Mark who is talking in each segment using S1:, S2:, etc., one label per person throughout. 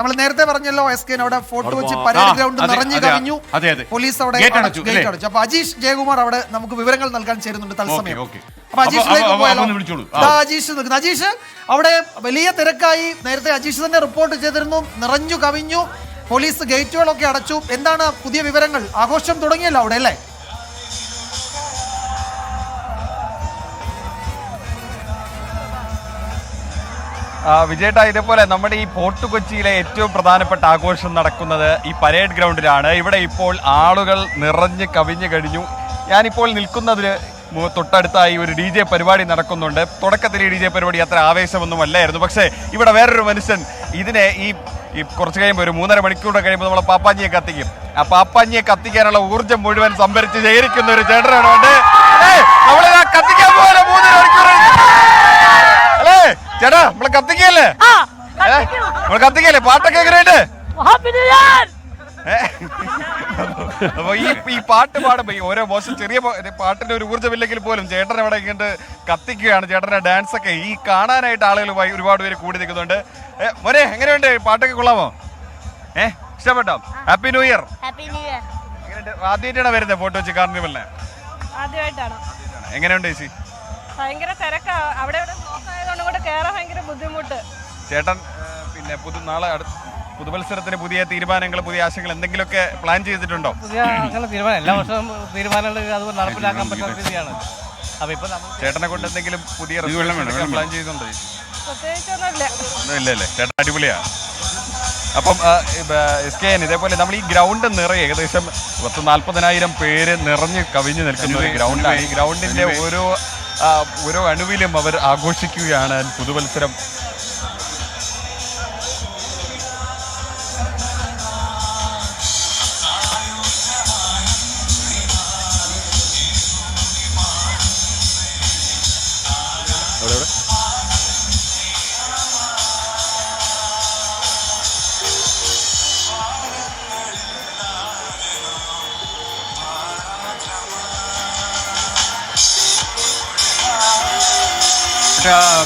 S1: നമ്മൾ നേരത്തെ പറഞ്ഞല്ലോ SK അവിടെ ഫോർട്ട് വെച്ച് പരേഡ് ഗ്രൗണ്ട് നിറഞ്ഞു കവിഞ്ഞു, പോലീസ് അവിടെ ഗേറ്റ് അടച്ചു. അപ്പൊ അജീഷ് ജയകുമാർ അവിടെ നമുക്ക് വിവരങ്ങൾ നൽകാൻ ചേരുന്നുണ്ട് തത്സമയം. അപ്പൊ അജീഷിലേക്ക് പോയാലോ? അജീഷ് നിൽക്കുന്നു. അജീഷ്, അവിടെ വലിയ തിരക്കായി. നേരത്തെ അജീഷ് തന്നെ റിപ്പോർട്ട് ചെയ്തിരുന്നു, നിറഞ്ഞു കവിഞ്ഞു, പോലീസ് ഗേറ്റുകളൊക്കെ അടച്ചു. എന്താണ് പുതിയ വിവരങ്ങൾ? ആഘോഷം തുടങ്ങിയല്ലോ അവിടെ അല്ലേ?
S2: വിജയേട്ടാ, ഇതേപോലെ നമ്മുടെ ഈ ഫോർട്ട് കൊച്ചിയിലെ ഏറ്റവും പ്രധാനപ്പെട്ട ആഘോഷം നടക്കുന്നത് ഈ പരേഡ് ഗ്രൗണ്ടിലാണ്. ഇവിടെ ഇപ്പോൾ ആളുകൾ നിറഞ്ഞ് കവിഞ്ഞു കഴിഞ്ഞു. ഞാനിപ്പോൾ നിൽക്കുന്നതിന് തൊട്ടടുത്തായി ഒരു DJ പരിപാടി നടക്കുന്നുണ്ട്. തുടക്കത്തിൽ ഈ DJ പരിപാടി അത്ര ആവേശമൊന്നും അല്ലായിരുന്നു. പക്ഷേ ഇവിടെ വേറൊരു മനുഷ്യൻ ഇതിനെ ഈ കുറച്ച് കഴിയുമ്പോൾ ഒരു 3.5 മണിക്കൂർ കഴിയുമ്പോൾ നമ്മളെ പാപ്പാഞ്ഞിയെ കത്തിക്കും. ആ പാപ്പാഞ്ഞിയെ കത്തിക്കാനുള്ള ഊർജ്ജം മുഴുവൻ സംഭരിച്ച് ശേഖരിക്കുന്ന ഒരു ചേട്ടനാണ്. നമ്മളിതാ കത്തിക്കാൻ പോലെ 3 മണിക്കൂർ. അല്ലേ ചേട്ടാ, നമ്മള് കത്തിക്കല്ലേ? നമ്മള് കത്തിക്കല്ലേ? പാട്ടൊക്കെ എങ്ങനെയുണ്ട്? അപ്പൊ ഈ പാട്ട് പാടുമ്പോ ഈ ഓരോ മോശം ചെറിയ പാട്ടിന്റെ ഒരു ഊർജ്ജമില്ലെങ്കിൽ പോലും ചേട്ടൻ അവിടെ ഇങ്ങോട്ട് കത്തിക്കുകയാണ്. ചേട്ടന്റെ ഡാൻസ് ഒക്കെ ഈ കാണാനായിട്ട് ആളുകൾ ഒരുപാട് പേര് കൂടി നിൽക്കുന്നുണ്ട്. മോനെ, എങ്ങനെയുണ്ട്? പാട്ടൊക്കെ കൊള്ളാമോ? ഇഷ്ടപ്പെട്ടോ? Happy new year. ആദ്യമായിട്ടാണ് വരുന്നത് ഫോർട്ട് കൊച്ചി കാർണിവലിന്?
S3: ആദ്യമായിട്ടാണ്.
S2: എങ്ങനെയുണ്ട് ചേച്ചി?
S3: ഭയങ്കര തിരക്കാ. അവിടെ കൊണ്ട് കേറാൻ ഭയങ്കര ബുദ്ധിമുട്ട്.
S2: ചേട്ടൻ പിന്നെ നാളെ പുതുവത്സരത്തിന് പുതിയ തീരുമാനങ്ങൾ, പുതിയ ആശയങ്ങൾ എന്തെങ്കിലുമൊക്കെ പ്ലാൻ ചെയ്തിട്ടുണ്ടോ?
S4: പുതിയ അങ്ങനെ തീരുമാനം എല്ലാ വർഷവും തീരുമാനങ്ങൾ അതുപോലെ നടപ്പിലാക്കാൻ പറ്റുന്ന രീതിയാണ്. അപ്പൊ ഇപ്പൊ
S2: ചേട്ടനെ കൊണ്ട് എന്തെങ്കിലും പുതിയ പ്ലാൻ ചെയ്യുന്നുണ്ടോ?
S3: പ്രത്യേകിച്ചൊന്നുമില്ല.
S2: ഇല്ലല്ലേ, ചേട്ടൻ അടിപൊളിയാ. അപ്പം SK, ഇതേപോലെ നമ്മൾ ഈ ഗ്രൗണ്ട് നിറയെ ഏകദേശം 40,000 പേര് നിറഞ്ഞ് കവിഞ്ഞു നിൽക്കുന്ന ഒരു ഗ്രൗണ്ടാണ്. ഈ ഗ്രൗണ്ടിന്റെ ഓരോ അണുവിലും അവർ ആഘോഷിക്കുകയാണ് പുതുവത്സരം.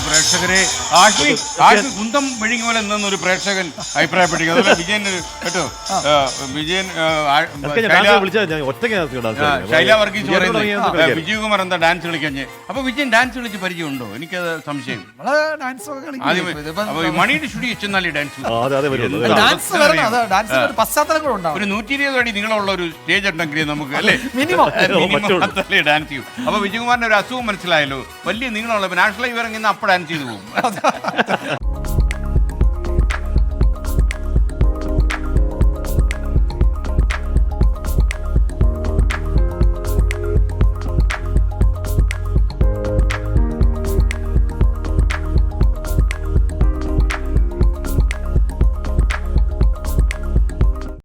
S5: പ്രേക്ഷകരെ കുന്തം വിഴുങ്ങി പോലെ നിന്നൊരു പ്രേക്ഷകൻ അഭിപ്രായപ്പെട്ടിരിക്കും. അതുപോലെ വിജയൻ കേട്ടോ, വിജയൻ ശൈല വർഗീസ് പറയുന്നത് വിജയകുമാർ എന്താ ഡാൻസ് കളിക്കാൻ. അപ്പൊ വിജയൻ ഡാൻസ് കളിച്ച് പരിചയമുണ്ടോ? എനിക്കത് സംശയം. മണിയുടെ സ്റ്റുഡിയോ ചെന്നാലേ ഡാൻസ് ഒരു 120 അടി നീളമുള്ള ഒരു സ്റ്റേജ് ഉണ്ടെങ്കിൽ നമുക്ക് അല്ലേ ഡാൻസ് ചെയ്യും. അപ്പൊ വിജയകുമാറിന്റെ ഒരു അസുഖം മനസ്സിലായല്ലോ, വലിയ നീളമുള്ള നാഷണൽ ഇറങ്ങുന്ന അപ്പോൾ ഡാൻസ് ചെയ്തു പോകും.